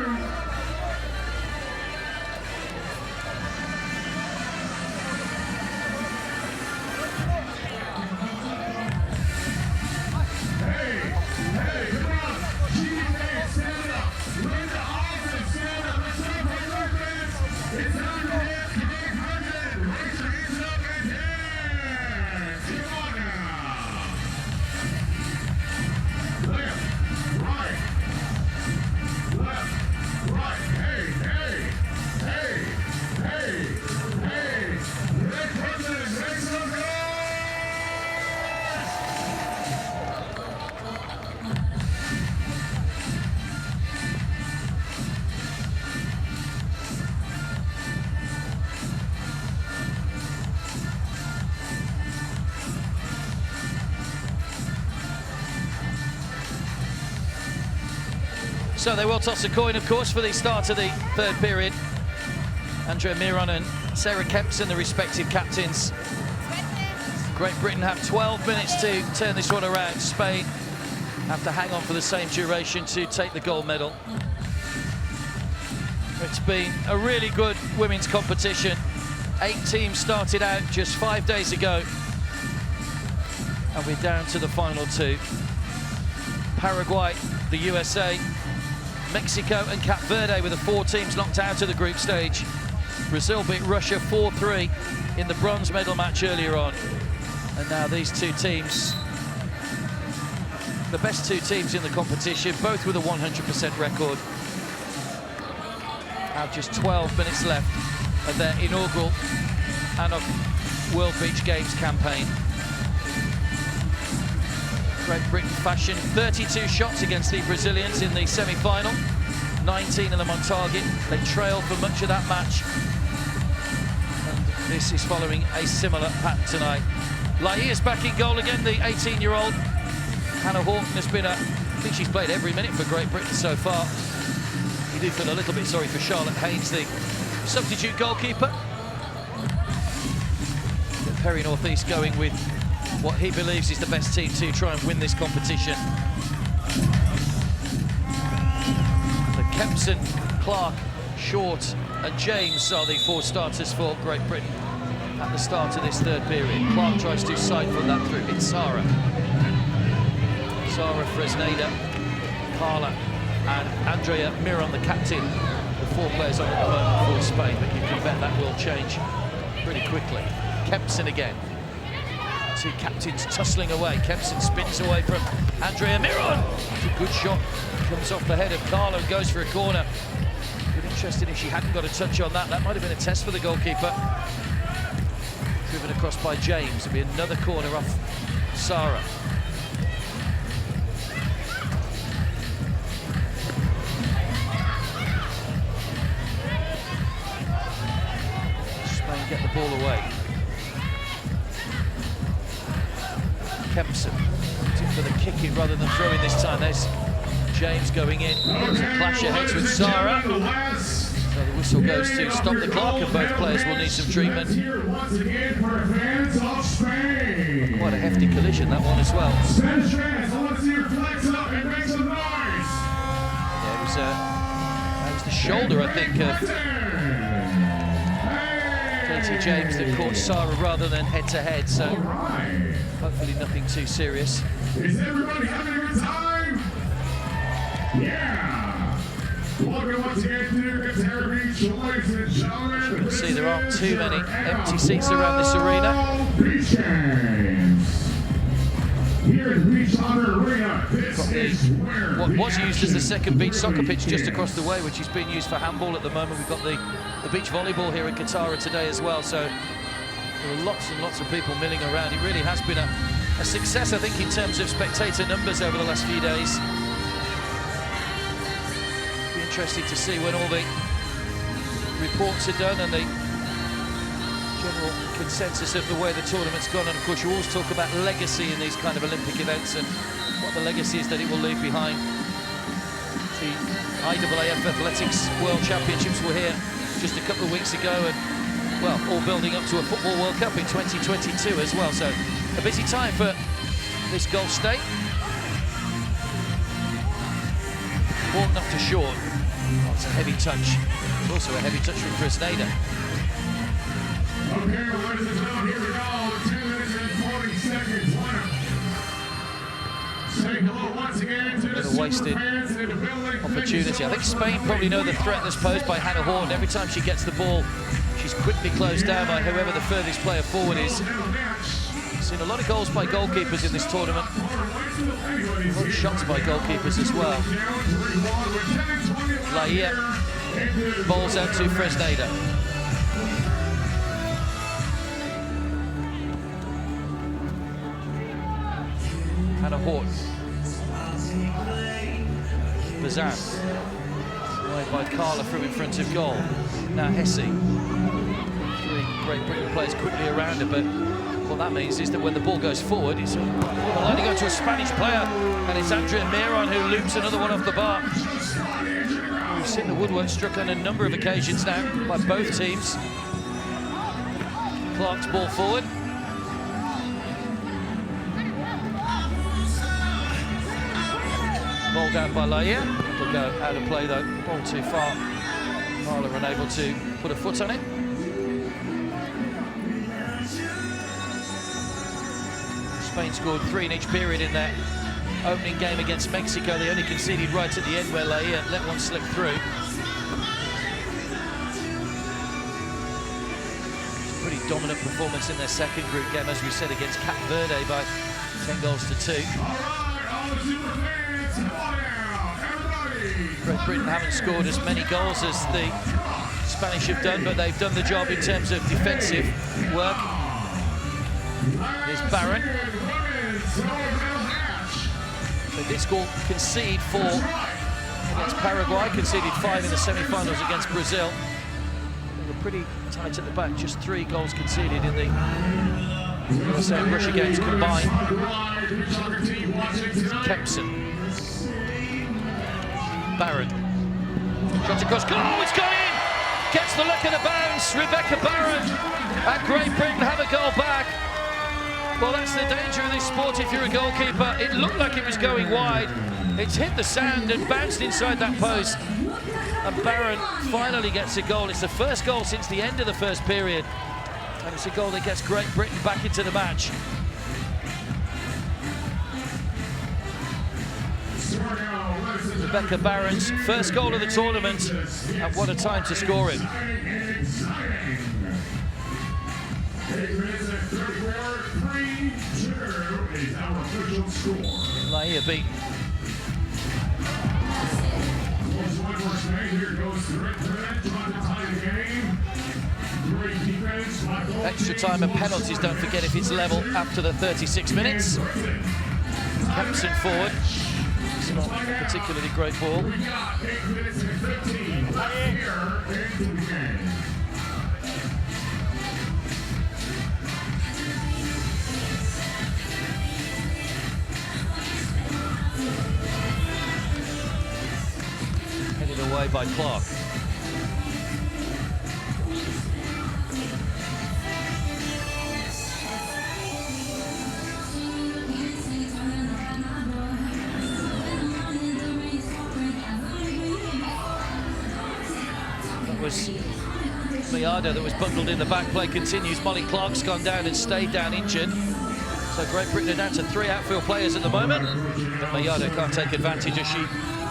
Hey, come on. GDA, stand up. Linda, awesome, stand up. Let's celebrate our fans. It's time to dance to 800. Raise your hands up and dance. Come on now. Left, right. Left, right. Hey. Red President, make some noise. So they will toss a coin, of course, for the start of the third period. Andrea Miron and Sarah Kempson, the respective captains. Great Britain have 12 minutes to turn this one around. Spain have to hang on for the same duration to take the gold medal. It's been a really good women's competition. 8 teams started out just 5 days ago. And we're down to the final 2. Paraguay, the USA, Mexico and Cape Verde with the 4 teams knocked out of the group stage. Brazil beat Russia 4-3 in the bronze medal match earlier on. And now these 2 teams, the best 2 teams in the competition, both with a 100% record, have just 12 minutes left of their inaugural ANOC World Beach Games campaign. Great Britain fashioned 32 shots against the Brazilians in the semi-final, 19 of them on target. They trailed for much of that match. And this is following a similar pattern tonight. Lai is back in goal again, the 18-year-old. Hannah Horton has been I think she's played every minute for Great Britain so far. You do feel a little bit sorry for Charlotte Haynes, the substitute goalkeeper. But Perry North East going with what he believes is the best team to try and win this competition. The Kempson, Clark, Short and James are the 4 starters for Great Britain at the start of this third period. Clark tries to sidefoot that through. It's Sarah Fresneda, Carla and Andrea Miron, the captain. The 4 players on at the moment for Spain, but you can bet that will change pretty quickly. Kempson again. 2 captains tussling away. Kempson spins away from Andrea Miron. It's a good shot. Comes off the head of Carla and goes for a corner. But interesting if she hadn't got a touch on that. That might have been a test for the goalkeeper. Driven across by James. It'll be another corner off Sarah. Spain get the ball away. Kempson for the kicking rather than throwing this time. There's James going in to clash your heads with Sarah. So the whistle goes to stop the clock, and both players will need some treatment. Quite a hefty collision, that one as well. Yeah, it was the shoulder, I think, Katie James that caught Sarah rather than head-to-head, so hopefully nothing too serious. Is everybody having a good time? Yeah! Welcome once again to Qatar Beach, ladies and gentlemen. You can see there aren't too many empty seats around this arena. Beach games. Here at Beach Arena, this is where what was used as the second beach soccer pitch just across the way, which is being used for handball at the moment. We've got the beach volleyball here in Qatar today as well, so there are lots and lots of people milling around. It really has been a success, I think, in terms of spectator numbers over the last few days. Be interesting to see when all the reports are done and the general consensus of the way the tournament's gone. And of course, you always talk about legacy in these kind of Olympic events and what the legacy is that it will leave behind. The IAAF Athletics World Championships were here just a couple of weeks ago, and well, all building up to a Football World Cup in 2022 as well. So a busy time for this Gulf state. Ball enough to short. Oh, it's a heavy touch. It's also a heavy touch from Fresneda. Okay, ladies and gentlemen, here we go. 2 minutes and 40 seconds. Say hello once again to the wasted opportunity. I think Spain probably know the threat that's posed by Hannah Horton. Every time she gets the ball, she's quickly closed down by whoever the furthest player forward is. Seen a lot of goals by goalkeepers in this tournament. A lot of shots by goalkeepers as well. Laia bowls out to Fresneda. Hannah Horton. Bazan. Away by Carla through in front of goal. Now Hesse. 3 Great Britain players quickly around her, but what that means is that when the ball goes forward, it's only going to a Spanish player, and it's Andrea Miron who loops another one off the bar. We've seen the woodwork struck on a number of occasions now by both teams. Clark's ball forward. Ball down by Laia. It'll go out of play though. Ball too far. Carla unable to put a foot on it. Spain scored 3 in each period in their opening game against Mexico. They only conceded right at the end where Laia let one slip through. Pretty dominant performance in their second group game, as we said, against Cape Verde by 10 goals to 2. Great Britain haven't scored as many goals as the Spanish have done, but they've done the job in terms of defensive work. Here's Barron. They did score, concede 4 against Paraguay, conceded 5 in the semi-finals against Brazil. They were pretty tight at the back, just 3 goals conceded in the USA and Russia games combined. Kempson. Barron. Shot across goal, it's gone in! Gets the look of the bounce, Rebecca Barron. And Great Britain have a goal back. Well, that's the danger of this sport if you're a goalkeeper. It looked like it was going wide. It's hit the sand and bounced inside that post. And Barron finally gets a goal. It's the first goal since the end of the first period. And it's a goal that gets Great Britain back into the match. Rebecca Barron's first goal of the tournament, and what a time to score it. Laia beat. Extra time and penalties, don't forget, if it's level after the 36 minutes. Kempson forward. It's not a particularly great ball. Headed away by Clark. Was Mayada that was bundled in the back. Play continues. Molly Clark's gone down and stayed down injured. So Great Britain are down to 3 outfield players at the moment. But Mayada can't take advantage as she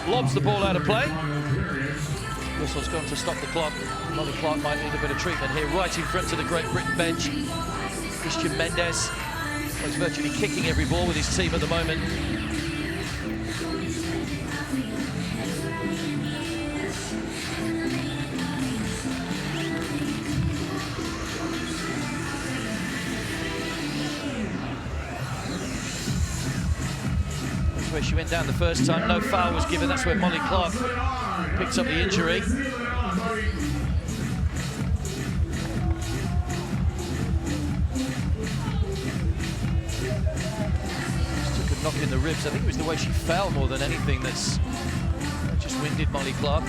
lobs the ball out of play. Whistle's gone to stop the clock. Molly Clark might need a bit of treatment here, right in front of the Great Britain bench. Christian Mendes is virtually kicking every ball with his team at the moment. Where she went down the first time, no foul was given. That's where Molly Clark picked up the injury. knock in the ribs. I think it was the way she fell more than anything that's just winded Molly Clark.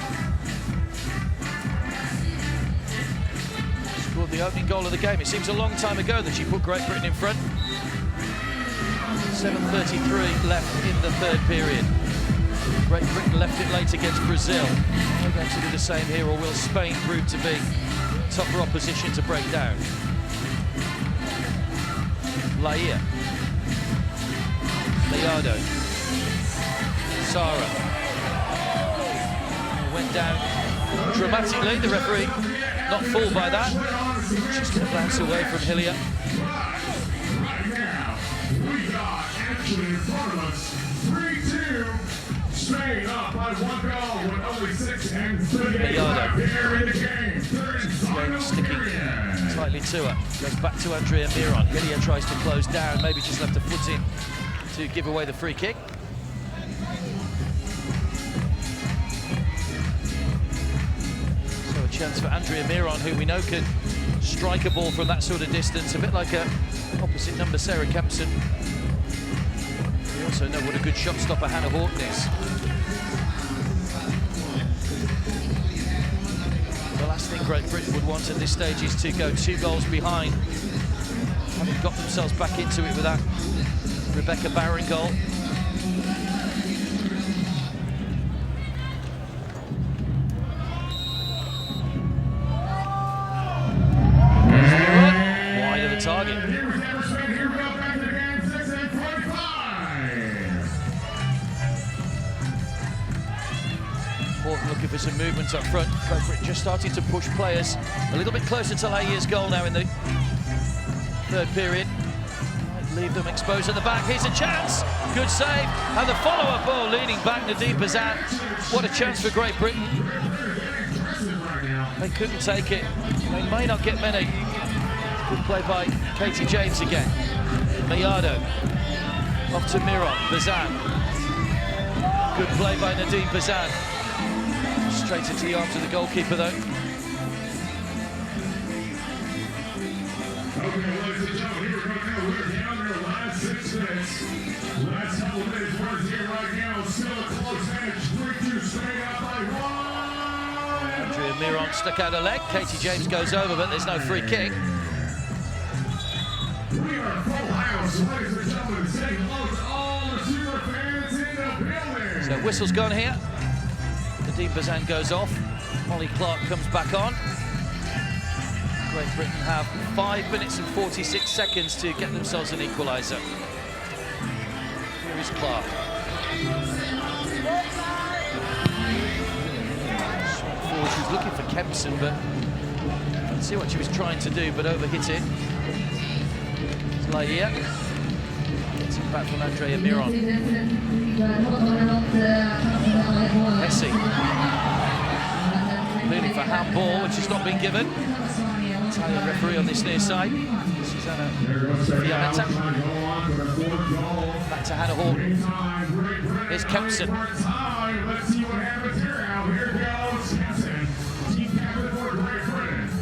Scored the opening goal of the game. It seems a long time ago that she put Great Britain in front. 7:33 left in the third period. Great Britain left it late against Brazil. Are they going to do the same here, or will Spain prove to be tougher opposition to break down? Laia. Leado. Sara. Went down dramatically. The referee not fooled by that. She's going to bounce away from Hillier. Right now, we got action in front of us. 3-2. Spain up by 1 goal with only 6:38 left here in the game. Third and final period. Tightly to her. Goes back to Andrea Miron. Hillier tries to close down. Maybe just left a foot in to give away the free kick. So a chance for Andrea Miron, who we know can strike a ball from that sort of distance, a bit like a opposite number Sarah Kempson. We also know what a good shot stopper Hannah Horton is. The last thing Great Britain would want at this stage is to go 2 goals behind. Having got themselves back into it with that Rebecca Barron goal. Wide of the target. Horton looking for some movement up front. Great Britain just starting to push players a little bit closer to Laia's goal now in the third period. Leave them exposed at the back. Here's a chance. Good save. And the follow-up ball leading back Nadine Bazan. What a chance for Great Britain. They couldn't take it. They may not get many. Good play by Katie James again. Mayado. Off to Miron. Bazan. Good play by Nadine Bazan. Straight into the arms of the goalkeeper though. Okay, ladies and gentlemen, here we go now. We're down to the last 6 minutes. Last couple of minutes worth here right now. Still a close edge. 3-2 Spain up by 1. Andrea Miron stuck out a leg. Katie James goes over, but there's no free kick. We are full house, ladies and gentlemen. Say hello to all the super fans in the building. So whistle's gone here. Nadine Bazan goes off. Molly Clark comes back on. Great Britain have 5 minutes and 46 seconds to get themselves an equaliser. Here is Clark. Forward, she was looking for Kempson, but I can see what she was trying to do, but overhit it. It's Laia. Gets it back from Andrea Miron. Messi. Clearly for handball, which has not been given. Italian referee on this near side. Susanna Fiametta. Back to Hannah Horton. Here's Kempson.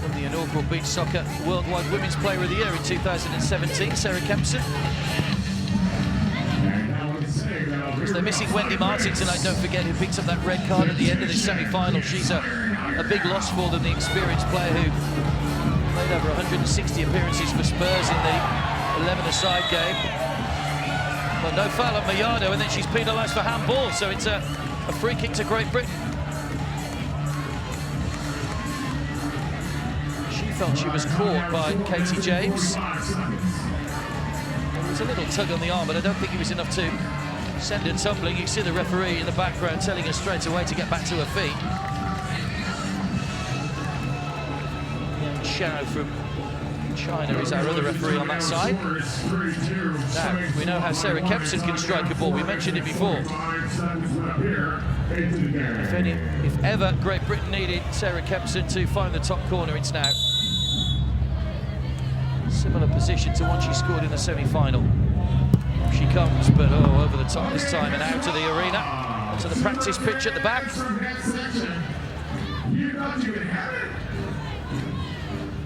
From the inaugural Beach Soccer Worldwide Women's Player of the Year in 2017, Sarah Kempson. They're missing Wendy Martin tonight, don't forget, who picked up that red card at the end of this semi-final. She's a big loss for them, the experienced player who played over 160 appearances for Spurs in the 11-a-side game. Well, no foul at Mayado, and then she's penalised for handball, so it's a free kick to Great Britain. She felt she was caught by Katie James. There was a little tug on the arm, but I don't think it was enough to send her tumbling. You see the referee in the background telling her straight away to get back to her feet. Shao from China is our other referee on that side. Now, we know how Sarah Kempson can strike a ball. We mentioned it before. If ever Great Britain needed Sarah Kempson to find the top corner, it's now. Similar position to one she scored in the semi-final. She comes, but over the top this time and out of the arena. To the practice pitch at the back.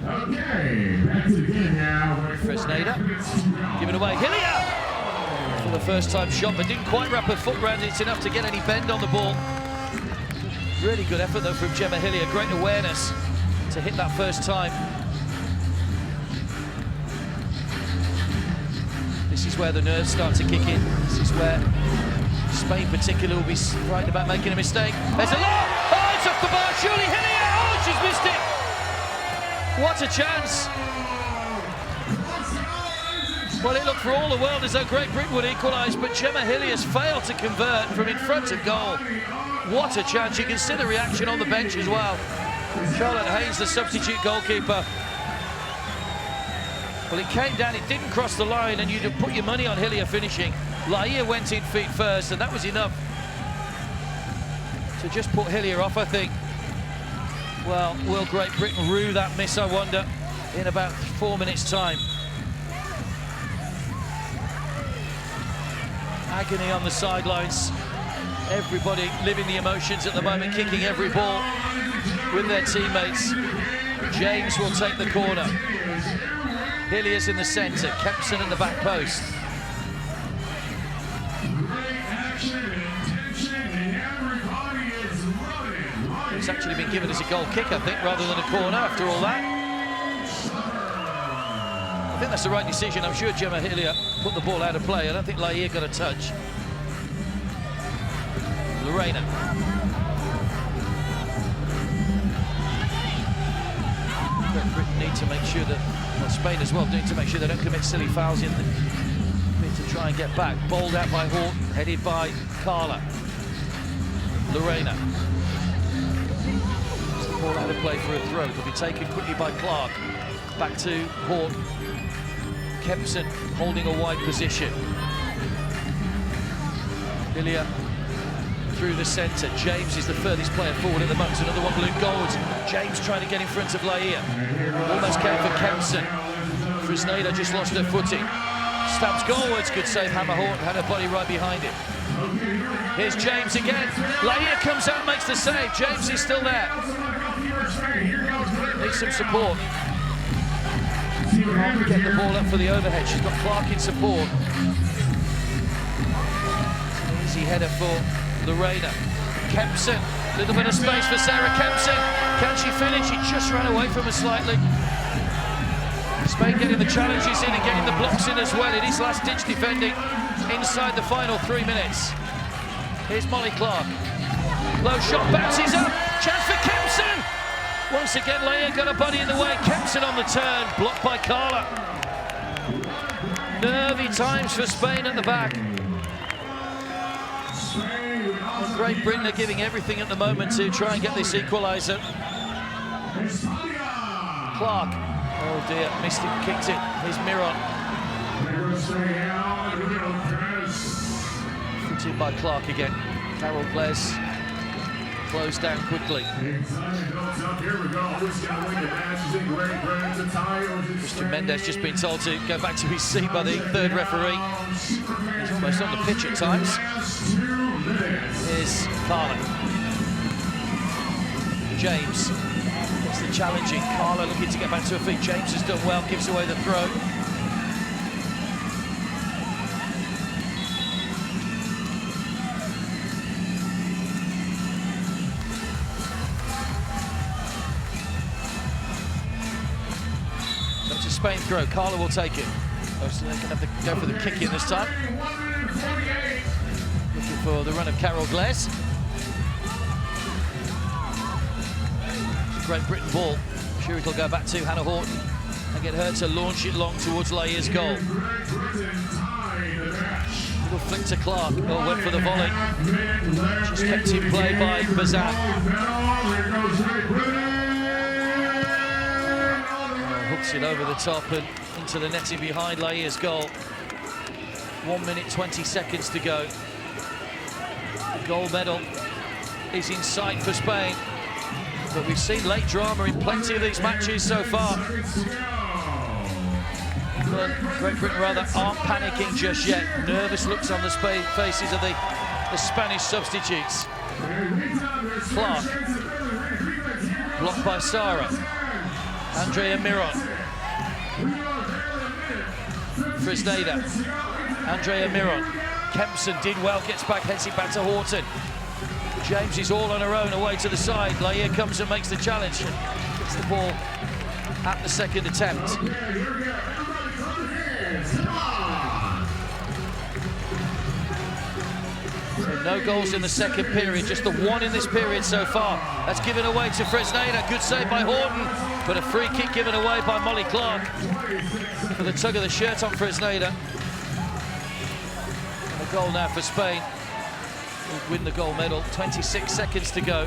Okay, back to the game now. Fresneda, given away, Hillier! the first-time shot, but didn't quite wrap her foot around it. It's enough to get any bend on the ball. Really good effort, though, from Gemma Hillier. Great awareness to hit that first time. This is where the nerves start to kick in. This is where Spain particularly will be frightened about making a mistake. There's a lot! Oh, it's off the bar, surely Hillier! Oh, she's missed it! What a chance! Well, it looked for all the world as though Great Britain would equalise, but Gemma Hillier's failed to convert from in front of goal. What a chance. You can see the reaction on the bench as well. Charlotte Haynes, the substitute goalkeeper. Well, it came down, it didn't cross the line, and you'd have put your money on Hillier finishing. Laia went in feet first, and that was enough to just put Hillier off, I think. Well, will Great Britain rue that miss, I wonder, in about 4 minutes' time? Agony on the sidelines. Everybody living the emotions at the moment, kicking every ball with their teammates. James will take the corner. Hillier's in the centre, Kempson at the back post. It's actually been given as a goal kick, I think, rather than a corner after all that. I think that's the right decision. I'm sure Gemma Hillier put the ball out of play. I don't think Laia got a touch. Lorena. Great Britain need to make sure that, well, Spain as well, need to make sure they don't commit silly fouls in the bit to try and get back. Bowled out by Horton, headed by Carla. Lorena. Ball out of play for a throw. It'll be taken quickly by Clark. Back to Horton. Kempson holding a wide position. Hillier through the centre. James is the furthest player forward at the moment. Another one blue gold. James trying to get in front of Laia. Almost came for Kempson. Frisneda just lost her footing. Stabs goalwards. Good save. Hammer Horton had her body right behind it. Here's James again. Laia comes out and makes the save. James is still there. Needs some support. Can't get the ball up for the overhead. She's got Clark in support. Easy header for Lorena. Kempson, little bit of space for Sarah Kempson. Can she finish? She just ran away from her slightly. Spain getting the challenges in and getting the blocks in as well. It is last-ditch defending inside the final 3 minutes. Here's Molly Clark. Low shot, bounces up. Chance for Kempson. Once again, Laia got a body in the way. Kempson on the turn, blocked by Carla. Nervy times for Spain at the back. Great Britain are giving everything at the moment to try and get this equaliser. Clark, oh dear, missed it, kicked it. Here's Miron. Footed by Clark again. Carol Blaise closed down quickly. Christian Mendes just been told to go back to his seat by the third referee. He's almost on the pitch at times. Here's Carla. James gets the challenging. Carla looking to get back to her feet. James has done well, gives away the throw. So it's a Spain throw. Carla will take it. So they can have to go for the kick in this time. Looking for the run of Carol Blaise. Great Britain ball. I'm sure it'll go back to Hannah Horton and get her to launch it long towards Laia's goal. Little flick to Clark. Oh, went for the volley. Just kept in play by Bazan. Hooks it over the top and into the netting behind Laia's goal. 1 minute, 20 seconds to go. The gold medal is in sight for Spain. But we've seen late drama in plenty of these matches so far. But Great Britain rather aren't panicking just yet. Nervous looks on the faces of the Spanish substitutes. Clark, blocked by Sarah. Andrea Miron. Frisneda. Andrea Miron. Kempson did well, gets back, heads it back to Horton. James is all on her own, away to the side. Laia comes and makes the challenge. Gets the ball at the second attempt. Okay, here we go. Everybody clap your hands. Come on. So no goals in the second period, just the one in this period so far. That's given away to Fresneda. Good save by Horton, but a free kick given away by Molly Clark for the tug of the shirt on Fresneda. A goal now for Spain, who win the gold medal. 26 seconds to go.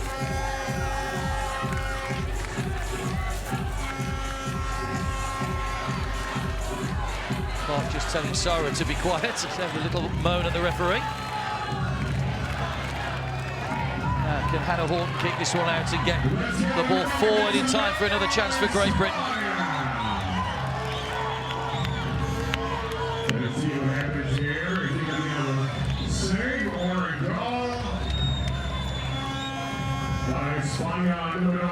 Clark just telling Sarah to be quiet, to have a little moan at the referee. Now, can Hannah Horton kick this one out and get the ball forward in time for another chance for Great Britain? Let's see what happens here. Is he going to be able to save or a goal? By España número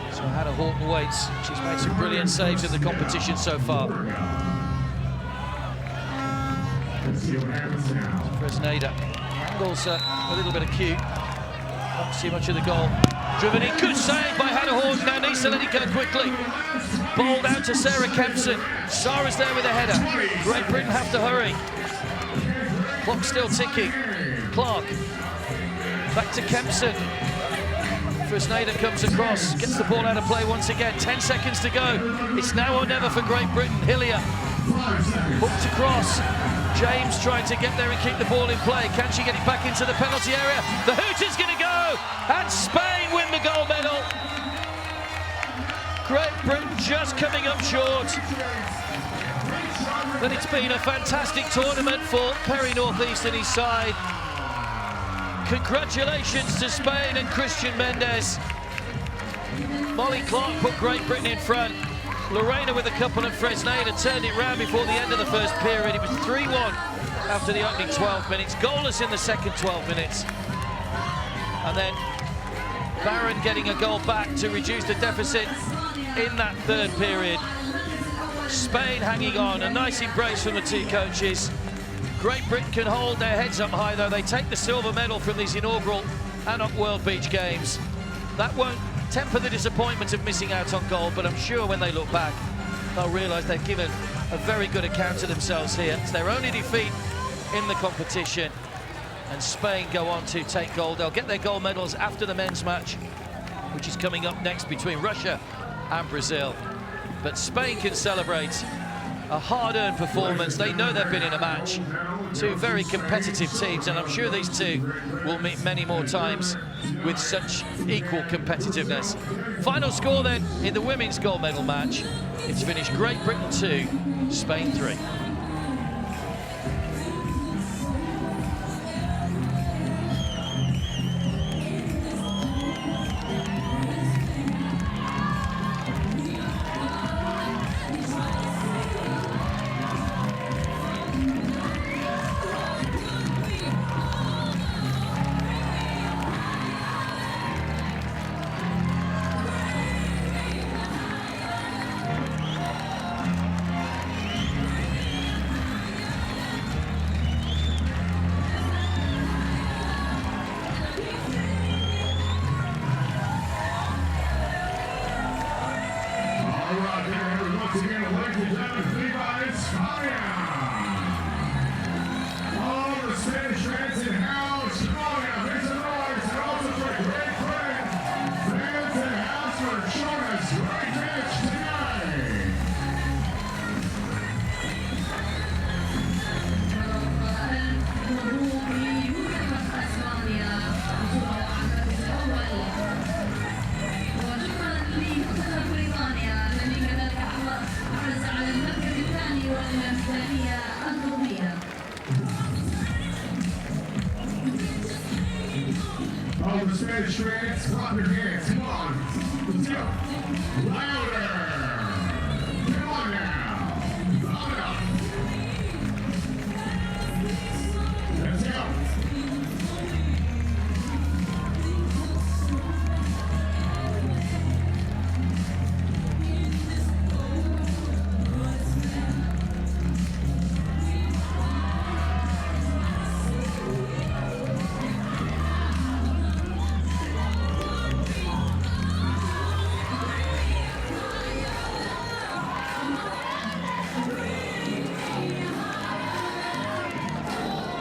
4. So Hannah Horton waits. She's made some brilliant saves in the competition so far. Let's see what happens now. Fresneda angles a little bit acute. Don't see much of the goal. Driven in, good save by Hannah Horton. Now needs to let it go quickly. Ball down to Sarah Kempson. Sarah's there with a header. Great Britain have to hurry. Clock still ticking. Clark back to Kempson. Fresneda comes across, gets the ball out of play once again. 10 seconds to go. It's now or never for Great Britain. Hillier hooked across. James trying to get there and keep the ball in play. Can she get it back into the penalty area? The hoot is going to go, and Spain win the gold medal. Great Britain just coming up short. But it's been a fantastic tournament for Perry North East and his side. Congratulations to Spain and Christian Mendes. Molly Clark put Great Britain in front. Lorena with a couple of Fresneda turned it round before the end of the first period. It was 3-1 after the opening 12 minutes. Goalless in the second 12 minutes. And then Barron getting a goal back to reduce the deficit in that third period. Spain hanging on. A nice embrace from the two coaches. Great Britain can hold their heads up high, though. They take the silver medal from these inaugural Anok World Beach Games. That won't temper the disappointment of missing out on gold, but I'm sure when they look back, they'll realise they've given a very good account of themselves here. It's their only defeat in the competition, and Spain go on to take gold. They'll get their gold medals after the men's match, which is coming up next between Russia and Brazil. But Spain can celebrate a hard-earned performance. They know they've been in a match. Two very competitive teams, and I'm sure these two will meet many more times with such equal competitiveness. Final score then in the women's gold medal match. It's finished Great Britain 2, Spain 3. Once again, ladies and gentlemen, Viva España! All the Spanish fans in house, come on now, make some noise, and also for Great Britain. Fans in house for showing us great match tonight. All the Spanish fans, clap your hands, come on, let's go, louder!